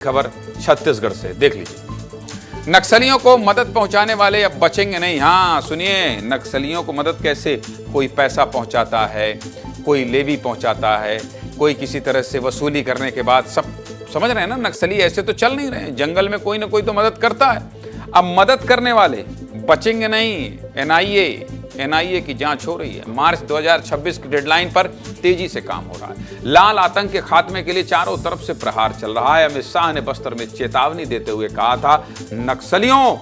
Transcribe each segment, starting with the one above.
खबर छत्तीसगढ़ से देख लीजिए। नक्सलियों को मदद पहुंचाने वाले अब बचेंगे नहीं। हाँ सुनिए, नक्सलियों को मदद कैसे, कोई पैसा पहुंचाता है, कोई लेवी पहुंचाता है, कोई किसी तरह से वसूली करने के बाद, सब समझ रहे हैं ना। नक्सली ऐसे तो चल नहीं रहे, जंगल में कोई ना कोई तो मदद करता है। अब मदद करने वाले बचेंगे नहीं। एनआईए की जांच हो रही है। मार्च 2026 की डेडलाइन पर तेजी से काम हो रहा है। लाल आतंक के खात्मे के लिए चारों तरफ से प्रहार चल रहा है। अमित शाह ने बस्तर में चेतावनी देते हुए कहा था, नक्सलियों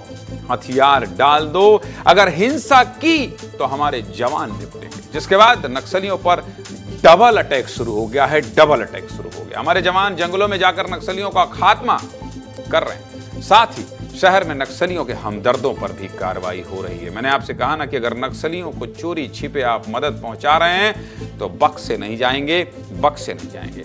हथियार डाल दो, अगर हिंसा की तो हमारे जवान निपटेंगे। जिसके बाद नक्सलियों पर डबल अटैक शुरू हो गया है। डबल अटैक शुरू हो गया। हमारे जवान जंगलों में जाकर नक्सलियों का खात्मा कर रहे हैं। साथ ही शहर में नक्सलियों के हमदर्दों पर भी कार्रवाई हो रही है। मैंने आपसे कहा ना कि अगर नक्सलियों को चोरी छिपे आप मदद पहुंचा रहे हैं तो बक्से नहीं जाएंगे।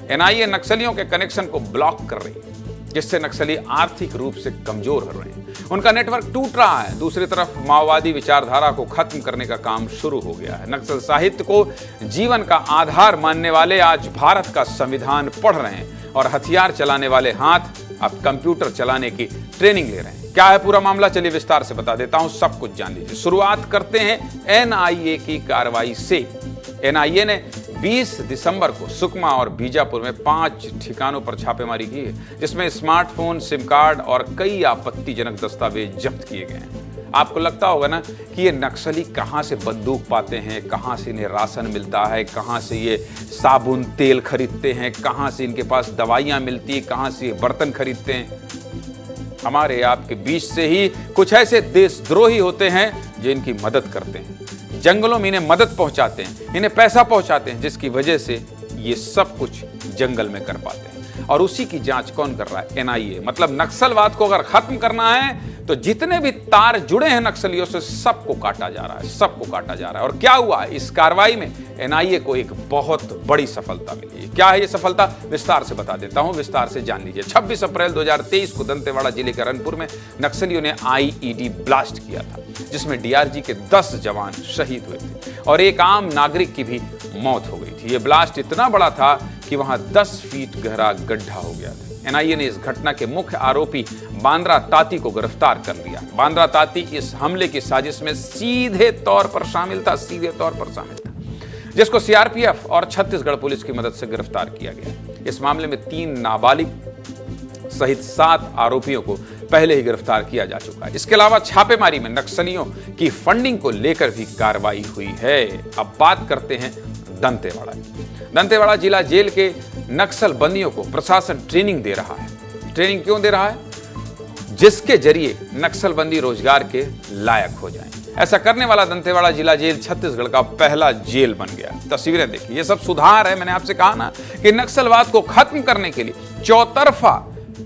एनआईए नक्सलियों के कनेक्शन को ब्लॉक कर रही है, जिससे नक्सली आर्थिक रूप से कमजोर हो रहे हैं। उनका नेटवर्क टूट रहा है। दूसरी तरफ माओवादी विचारधारा को खत्म करने का काम शुरू हो गया है। नक्सल साहित्य को जीवन का आधार मानने वाले आज भारत का संविधान पढ़ रहे हैं और हथियार चलाने वाले हाथ अब कंप्यूटर चलाने की ट्रेनिंग ले रहे हैं। क्या है पूरा मामला, चलिए विस्तार से बता देता हूं, सब कुछ जान लीजिए। शुरुआत करते हैं एनआईए की कार्रवाई से। एनआईए ने 20 दिसंबर को सुकमा और बीजापुर में 5 ठिकानों पर छापेमारी की है, जिसमें स्मार्टफोन, सिम कार्ड और कई आपत्तिजनक दस्तावेज जब्त किए गए हैं। आपको लगता होगा ना कि ये नक्सली कहां से बंदूक पाते हैं, कहां से इन्हें राशन मिलता है, कहां से ये साबुन तेल खरीदते हैं, कहां से इनके पास दवाइयां मिलती है, कहां से ये बर्तन खरीदते हैं। हमारे आपके बीच से ही कुछ ऐसे देशद्रोही होते हैं जो इनकी मदद करते हैं, जंगलों में इन्हें मदद पहुंचाते हैं, इन्हें पैसा पहुंचाते हैं, जिसकी वजह से ये सब कुछ जंगल में कर पाते हैं। और उसी की जांच कौन कर रहा है? एनआईए। मतलब नक्सलवाद को अगर खत्म करना है तो जितने भी तार जुड़े हैं नक्सलियों से सबको काटा जा रहा है, सबको काटा जा रहा है। और क्या हुआ इस कार्रवाई में? एनआईए को एक बहुत बड़ी सफलता मिली है। क्या है ये सफलता, विस्तार से बता देता हूं, विस्तार से जान लीजिए। 26 अप्रैल 2023 को दंतेवाड़ा जिले के रनपुर में नक्सलियों ने आईईडी ब्लास्ट किया था, जिसमें डीआरजी के 10 जवान शहीद हुए थे और एक आम नागरिक की भी मौत हो गई थी। ये ब्लास्ट इतना बड़ा था कि वहां 10 फीट गहरा गड्ढा हो गया था। एनआईए ने इस घटना के मुख्य आरोपी बांद्रा ताती को गिरफ्तार कर लिया। बांद्रा ताती इस हमले की साजिश में सीधे तौर पर शामिल था, जिसको सीआरपीएफ और छत्तीसगढ़ पुलिस की मदद से गिरफ्तार किया गया। इस मामले में 3 नाबालिग सहित 7 आरोपियों को पहले ही गिरफ्तार किया जा चुका है। इसके अलावा छापेमारी में नक्सलियों की फंडिंग को लेकर भी कार्रवाई हुई है। अब बात करते हैं दंतेवाड़ा जिला जेल के नक्सल बंदियों को प्रशासन ट्रेनिंग दे रहा है। ट्रेनिंग क्यों दे रहा है? जिसके जरिए नक्सलबंदी रोजगार के लायक हो जाएं। ऐसा करने वाला दंतेवाड़ा जिला जेल छत्तीसगढ़ का पहला जेल बन गया। तस्वीरें देखिए, ये सब सुधार है। मैंने आपसे कहा ना कि नक्सलवाद को खत्म करने के लिए चौतरफा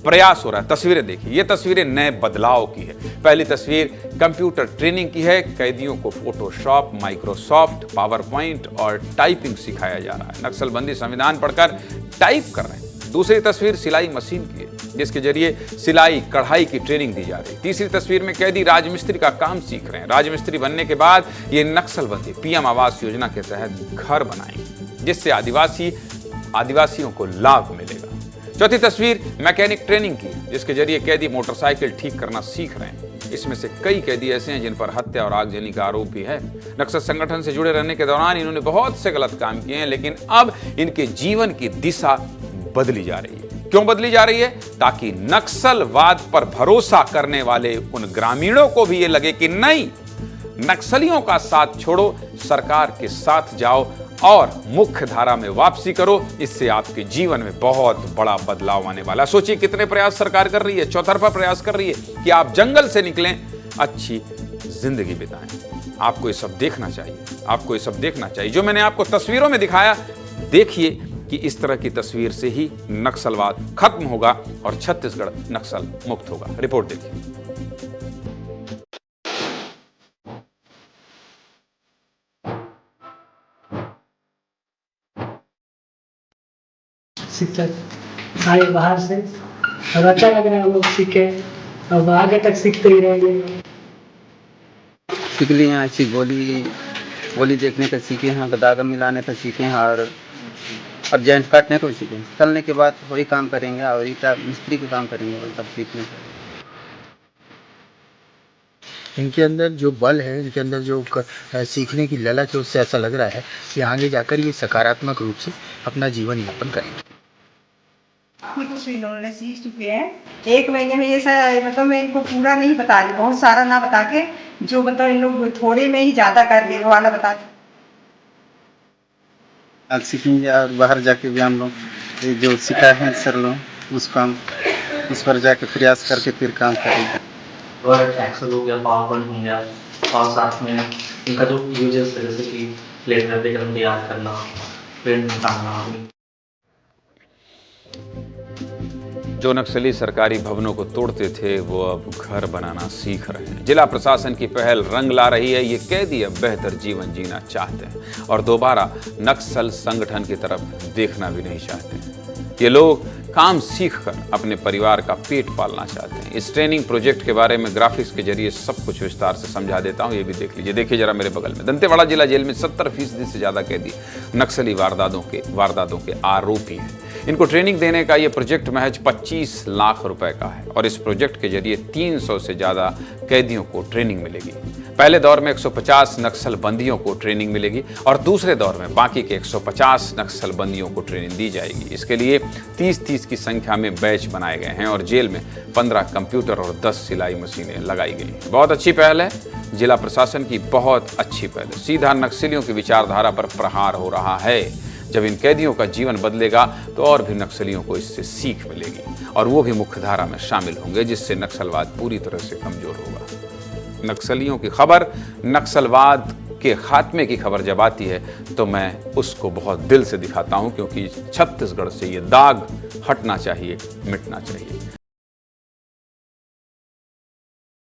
प्रयास हो रहा है। तस्वीरें देखिए, ये तस्वीरें नए बदलाव की है। पहली तस्वीर कंप्यूटर ट्रेनिंग की है। कैदियों को फोटोशॉप, माइक्रोसॉफ्ट, पावर पॉइंट और टाइपिंग सिखाया जा रहा है। नक्सलबंदी संविधान पढ़कर टाइप कर रहे हैं। दूसरी तस्वीर सिलाई मशीन की है, जिसके जरिए सिलाई कढ़ाई की ट्रेनिंग दी जा रही है। तीसरी तस्वीर में कैदी राजमिस्त्री का काम सीख रहे हैं। राजमिस्त्री बनने के बाद ये नक्सलबंदी पीएम आवास योजना के तहत घर बनाएंगे, जिससे आदिवासियों को लाभ मिलेगा। चौथी तस्वीर मैकेनिक ट्रेनिंग की, जिसके जरिए कैदी मोटरसाइकिल ठीक करना सीख रहे हैं। इसमें से कई कैदी ऐसे हैं जिन पर हत्या और आगजनी का आरोप भी है। नक्सल संगठन से जुड़े रहने के दौरान इन्होंने बहुत से गलत काम किए हैं, लेकिन अब इनके जीवन की दिशा बदली जा रही है। क्यों बदली जा रही है? ताकि नक्सलवाद पर भरोसा करने वाले उन ग्रामीणों को भी ये लगे कि नहीं, नक्सलियों का साथ छोड़ो, सरकार के साथ जाओ और मुख्य धारा में वापसी करो। इससे आपके जीवन में बहुत बड़ा बदलाव आने वाला है। सोचिए कितने प्रयास सरकार कर रही है, चौतरफा प्रयास कर रही है कि आप जंगल से निकलें, अच्छी जिंदगी बिताएं। आपको ये सब देखना चाहिए, जो मैंने आपको तस्वीरों में दिखाया। देखिए कि इस तरह की तस्वीर से ही नक्सलवाद खत्म होगा और छत्तीसगढ़ नक्सल मुक्त होगा। रिपोर्ट देखिए। शिक्षक आए बाहर से और अच्छा लग रहा है, हम लोग सीखे और आगे तक सीखते ही रहेंगे। सीख लिए हैं, अच्छी गोली देखने का सीखे हैं, दागा मिलाने का सीखे हैं और और जॉइंट काटने को भी सीखेंगे। चलने के बाद वही काम करेंगे और ईटा मिस्त्री का काम करेंगे, वही सब सीखने का। इनके अंदर जो बल है, इनके अंदर जो सीखने की ललक है, उससे ऐसा लग रहा है कि आगे जाकर ये सकारात्मक रूप से अपना जीवन यापन करेंगे। कुछ इन्होंने सीख चुके हैं। 1 महीने में ये मतलब मैं इनको पूरा नहीं बता रही, बहुत सारा ना बता के जो मतलब इन लोग थोड़े में ही ज्यादा कर दे वाला बता। आज सीखेंगे और बाहर जाके भी हम लोग ये जो सीखा है सर लोग उसको हम उस पर जाके प्रयास करके फिर काम करेंगे। वर्ड एक्सेल हो गया, पावर पॉइंट हो गया, और साथ में इनका जो यूजेस है जैसे कि लेटर वगैरह तैयार करना, प्रिंट निकालना। जो नक्सली सरकारी भवनों को तोड़ते थे वो अब घर बनाना सीख रहे हैं। जिला प्रशासन की पहल रंग ला रही है। ये कैदी अब बेहतर जीवन जीना चाहते हैं और दोबारा नक्सल संगठन की तरफ देखना भी नहीं चाहते। ये लोग काम सीखकर अपने परिवार का पेट पालना चाहते हैं। इस ट्रेनिंग प्रोजेक्ट के बारे में ग्राफिक्स के जरिए सब कुछ विस्तार से समझा देता हूं, ये भी देख लीजिए। देखिए जरा मेरे बगल में दंतेवाड़ा जिला जेल में 70% से ज्यादा कैदी नक्सली वारदातों के आरोपी हैं। इनको ट्रेनिंग देने का ये प्रोजेक्ट महज 25 लाख रुपए का है और इस प्रोजेक्ट के जरिए 300 से ज्यादा कैदियों को ट्रेनिंग मिलेगी। पहले दौर में 150 नक्सल बंदियों को ट्रेनिंग मिलेगी और दूसरे दौर में बाकी के 150 नक्सल बंदियों को ट्रेनिंग दी जाएगी। इसके लिए 30-30 की संख्या में बैच बनाए गए हैं और जेल में 15 कंप्यूटर और 10 सिलाई मशीनें लगाई गई हैं। बहुत अच्छी पहल है, जिला प्रशासन की बहुत अच्छी पहल है। सीधा नक्सलियों की विचारधारा पर प्रहार हो रहा है। जब इन कैदियों का जीवन बदलेगा तो और भी नक्सलियों को इससे सीख मिलेगी और वो भी मुख्य धारा में शामिल होंगे, जिससे नक्सलवाद पूरी तरह से कमजोर होगा। नक्सलियों की खबर, नक्सलवाद के खात्मे की खबर जब आती है तो मैं उसको बहुत दिल से दिखाता हूं, क्योंकि छत्तीसगढ़ से ये दाग हटना चाहिए, मिटना चाहिए।